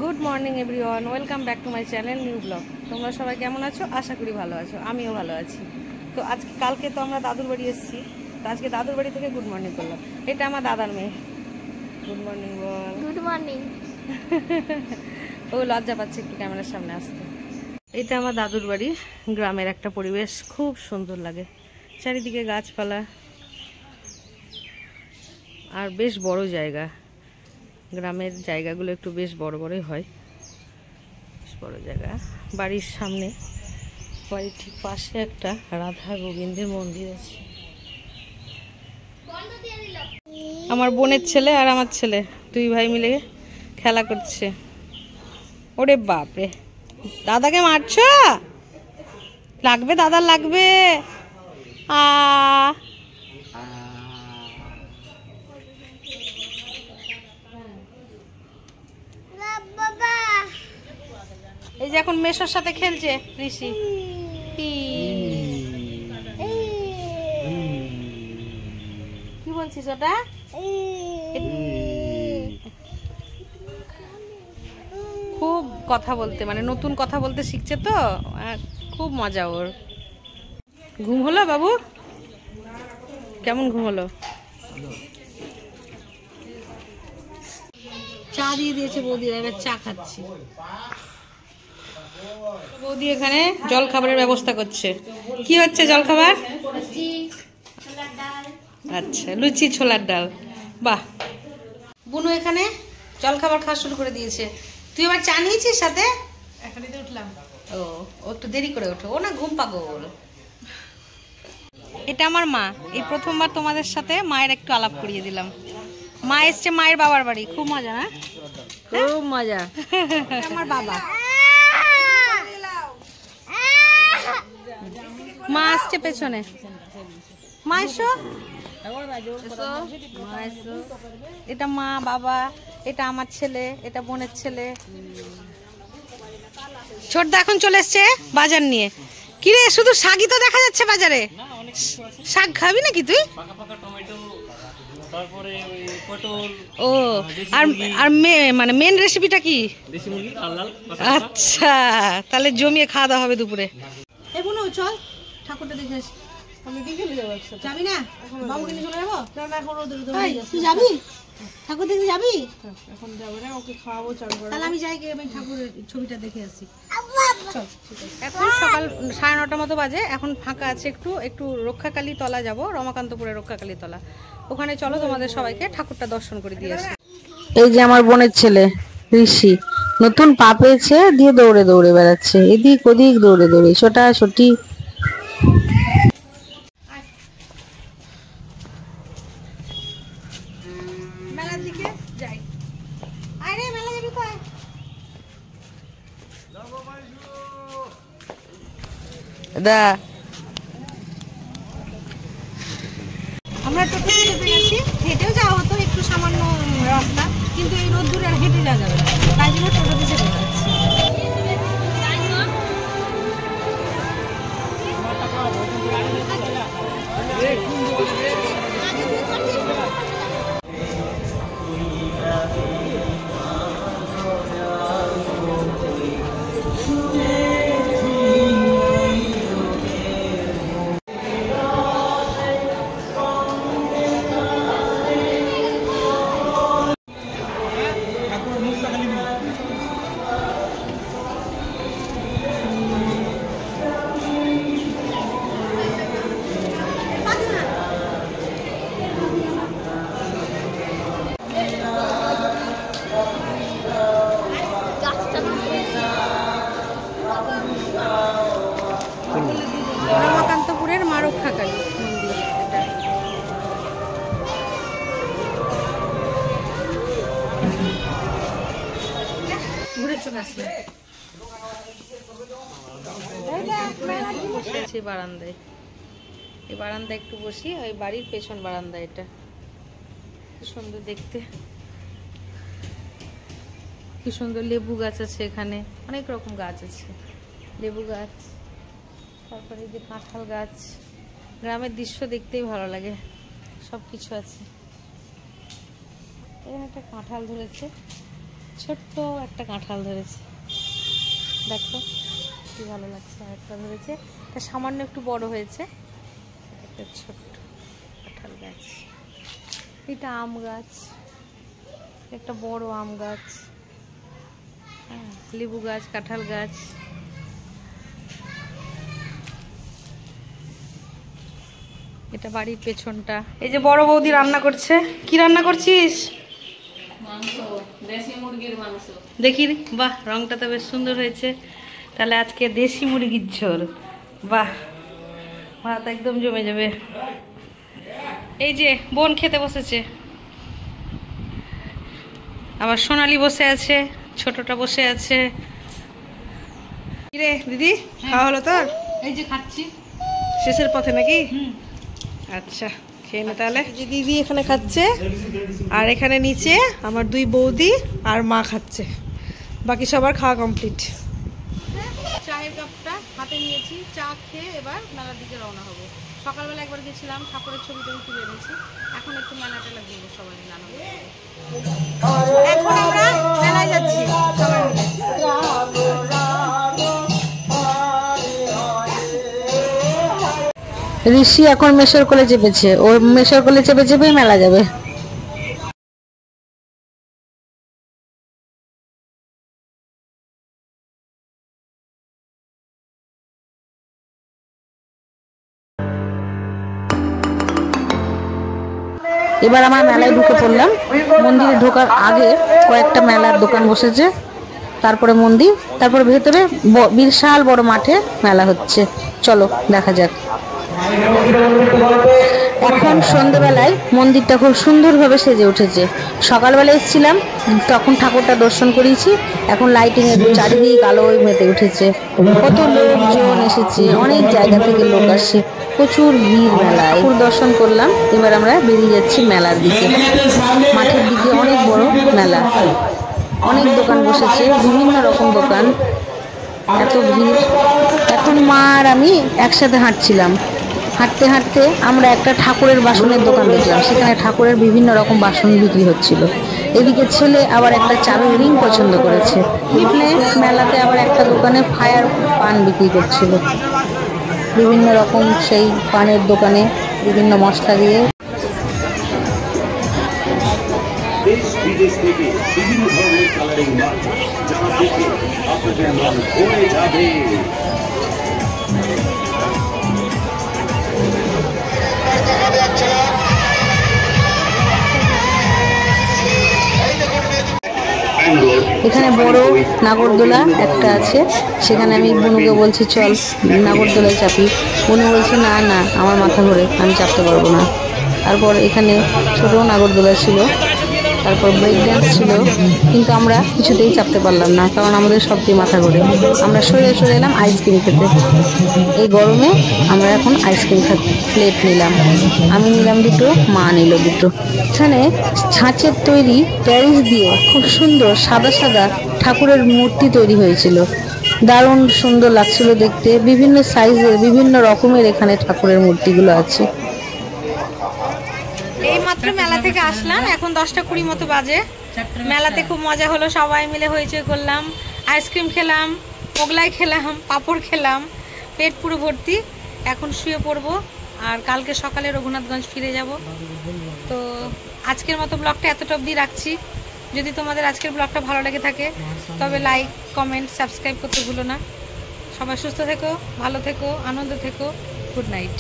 Good morning everyone, welcome back to my channel new blog. তোমরা সবাই কেমন আছো? আশা করি ভালো আছো, আমিও ভালো আছি। তো কালকে তো আমরা দাদুর বাড়ি এসেছি, তো আজকে দাদুর বাড়ি থেকে গুড মর্নিং করলাম। এটা আমার দাদার মেয়ে। গুড মর্নিং বল। Good morning. ও লজ্জা পাচ্ছে একটু ক্যামেরার সামনে আসতে। এটা আমার দাদুর বাড়ি। গ্রামের একটা পরিবেশ, খুব সুন্দর লাগে, চারিদিকে গাছপালা আর বেশ বড় জায়গা। গ্রামের জায়গাগুলো একটু বেশ বড় বড়ই হয়, বেশ বড় জায়গা। বাড়ির সামনে, বাড়ির ঠিক পাশে একটা রাধা গোবিন্দের মন্দির আছে। আমার বোনের ছেলে আর আমার ছেলে দুই ভাই মিলে খেলা করছে। ওরে বাপরে, দাদাকে মারছ? লাগবে, দাদার লাগবে। এই যে এখন মেশোর সাথে খেলছে ঋষি। কি বলছিস ওটা? খুব কথা বলতে, মানে নতুন কথা বলতে শিখছে তো, খুব মজা ওর। ঘুম হলো বাবু? কেমন ঘুম হলো? চা দিয়ে দিয়েছে বৌদি, এবার চা খাচ্ছি। বৌদি এখানে জল খাবারের ব্যবস্থা করছে। কি হচ্ছে জল খাবার? আচ্ছা, লুচি ছোলার ডাল। বাহ, বুনু এখানে জল খাবার খাওয়া শুরু করে দিয়েছে। তুই এবার চা নিয়েছিস সাথে? এখনই তো উঠলাম। ও একটু দেরি করে ওঠে, ও না ঘুম পাগল। এটা আমার মা। এই প্রথমবার তোমাদের সাথে মায়ের একটু আলাপ করিয়ে দিলাম। মা এসছে মায়ের বাবার বাড়ি, খুব মজা না? খুব মজা। আমার বাবা মা আসছে পেছনে। মা এসো, এটা মা বাবা, এটা আমার ছেলে, এটা বোনের ছেলে। ছোটদা এখন চলে এসছে বাজার নিয়ে। কিরে, শুধু শাকই তো দেখা যাচ্ছে বাজারে। শাক খাবি নাকি তুই? ও, আর মানে মেন রেসিপিটা কি? আচ্ছা, তাহলে জমিয়ে খাওয়া দাওয়া হবে দুপুরে। এই বোনো চল ঠাকুরটা দেখে আসি। আমি বিকেলে যাবো। যাবি না? বাবুকে নিয়ে চলে যাবো? তুই যাবি ঠাকুর দেখতে? যাবি? এখন যাবো না, ওকে খাওয়াবো। তাহলে আমি যাই, আমি ঠাকুরের ছবিটা দেখে আসি। এখন সকাল 9:30 মতো বাজে। এখন ফাঁকা আছে একটু, একটু রক্ষাকালী তলা যাব, রমাকান্তপুরের রক্ষাকালী তলা। ওখানে চলো তোমাদের সবাইকে ঠাকুরটা দর্শন করে দিয়ে আসি। এই যে আমার বোনের ছেলে ঋষি, নতুন পা পেয়েছে, দিয়ে দৌড়ে দৌড়ে বেড়াচ্ছে, এদিক ওদিক দৌড়ে দৌড়ে, ছোটাছুটি। মেলার দিকে যাই। আরে মেলা যাবি কয়? দা আমরা টোটো চেপে গেছি। হেঁটেও যাওয়া হতো, একটু সামান্য রাস্তা, কিন্তু এই রোদ দূরে আর হেঁটে যাওয়া যাবে না, তাই জন্য টোটোতে চেপে যাচ্ছি। রমাকান্তপুরের মা রক্ষাকালী মন্দির এটা। ঘুরে চলে আসলে বসে আছি বারান্দায়। এই বারান্দায় একটু বসি, ওই বাড়ির পেছন বারান্দা। এটা কি সুন্দর দেখতে, কি সুন্দর লেবু গাছ আছে এখানে, অনেক রকম গাছ আছে, লেবু গাছ, তারপরে যে কাঁঠাল গাছ। গ্রামের দৃশ্য দেখতেই ভালো লাগে, সব কিছু আছে। এখানে একটা কাঁঠাল ধরেছে, ছোট্ট একটা কাঁঠাল ধরেছে, দেখো কি ভালো লাগছে। আরেকটা ধরেছে, এটা সামান্য একটু বড় হয়েছে। একটা ছোট্ট কাঁঠাল গাছ, এটা আম গাছ, একটা বড় আম গাছ, হ্যাঁ, লেবু গাছ, কাঁঠাল গাছ। এটা বাড়ির পেছনটা। এই যে বড় বৌদি রান্না করছে। কি রান্না করছিস? দেশি মুরগির মাংস। দেখি, বাহ, রংটা তো বেশ সুন্দর হয়েছে। তাহলে আজকে দেশি মুরগির ঝোল, বাহ, ভাত একদম জমে যাবে। এই যে বোন খেতে বসেছে, আবার সোনালি বসে আছে, ছোটটা বসে আছে। কিরে দিদি, খাওয়া হলো তোর? এই যে খাচ্ছি, শেষের পথে নাকি? আচ্ছা, খেয়ে নে তাহলে। যে দিদি এখানে খাচ্ছে, আর এখানে নিচে আমার দুই বৌদি আর মা খাচ্ছে। বাকি সবার খাওয়া কমপ্লিট। চায়ের কাপটা হাতে নিয়েছি, চা খেয়ে এবার মেলার দিকে রওনা হবো। সকালবেলা একবার গেছিলাম, ঠাকুরের ছবিটা তুলে এনেছি। এখন একটু মেলাটা লাগিয়ে সবাই মিলে আনন্দ করবো। এখন আমরা মেলায় যাচ্ছি সবাই মিলে। ঋষি এখন মেশর কোলে চেপেছে, ওর মেশর কোলে চেপে চেপেই মেলা যাবে। এবার আমার মেলায় ঢুকে পড়লাম। মন্দিরে ঢোকার আগে কয়েকটা মেলার দোকান বসেছে, তারপরে মন্দির, তারপরে ভেতরে বিশাল বড় মাঠে মেলা হচ্ছে। চলো দেখা যাক। এখন সন্ধ্যেবেলায় মন্দিরটা খুব সুন্দরভাবে সেজে উঠেছে। সকালবেলা এসেছিলাম, তখন ঠাকুরটা দর্শন করিয়েছি। এখন লাইটিং এর চারিদিক আলোয় মেতে উঠেছে। কত লোকজন এসেছে, অনেক জায়গা থেকে লোক আসছে, প্রচুর ভিড় মেলায়। ঠাকুর দর্শন করলাম, এবার আমরা বেরিয়ে যাচ্ছি মেলার দিকে। মাঠের দিকে অনেক বড় মেলা, অনেক দোকান বসেছে, বিভিন্ন রকম দোকান, এত ভিড়। এখন মা আর আমি একসাথে হাঁটছিলাম। হাঁটতে হাঁটতে আমরা একটা ঠাকুরের বাসনের দোকান দেখলাম, সেখানে ঠাকুরের বিভিন্ন রকম বাসন বিক্রি হচ্ছিল। এদিকে ছেলে আবার একটা চাবির রিং পছন্দ করেছে। এখানে মেলাতে আবার একটা দোকানে ফায়ার পান বিক্রি করছিল, বিভিন্ন রকম সেই পানের দোকানে বিভিন্ন মশলা দিয়ে। দেশ বিদেশ থেকে বিভিন্ন ধরনের কালারিং মাছ, যা দেখে আপনাদের মন ভরে যাবে। এখানে বড় নাগরদোলা একটা আছে, সেখানে আমি বনুকে বলছি চল নাগরদোলায় চাপি। বনু বলছে না না, আমার মাথা ঘোরে, আমি চাপতে পারবো না। তারপর এখানে ছোট নাগরদোলা ছিল, তারপর ব্রেক ড্যান্স ছিল, কিন্তু আমরা কিছুতেই চাপতে পারলাম না, কারণ আমাদের সবচেয়ে মাথা ঘোরে। আমরা সরে এলাম আইসক্রিম খেতে। এই গরমে আমরা এখন আইসক্রিম প্লেট নিলাম, আমি নিলাম দুটো, মা নিল দুটো। এখানে ছাঁচের তৈরি প্যারিস দিয়ে খুব সুন্দর সাদা সাদা ঠাকুরের মূর্তি তৈরি হয়েছিল, দারুণ সুন্দর লাগছিল দেখতে। বিভিন্ন সাইজের বিভিন্ন রকমের এখানে ঠাকুরের মূর্তিগুলো আছে। এই মাত্র মেলা থেকে আসলাম, এখন 10:20 মতো বাজে। মেলাতে খুব মজা হলো, সবাই মিলে হইচই করলাম, আইসক্রিম খেলাম, মোগলাই খেলাম, পাঁপড় খেলাম, পেট পুরো ভর্তি। এখন শুয়ে পড়বো, আর কালকে সকালে রঘুনাথগঞ্জ ফিরে যাব। তো আজকের মতো ব্লগটা এতটা অবধি রাখছি। যদি তোমাদের আজকের ব্লগটা ভালো লেগে থাকে তবে লাইক, কমেন্ট, সাবস্ক্রাইব করতে ভুলো না। সবাই সুস্থ থেকো, ভালো থেকো, আনন্দ থেকো। Good night.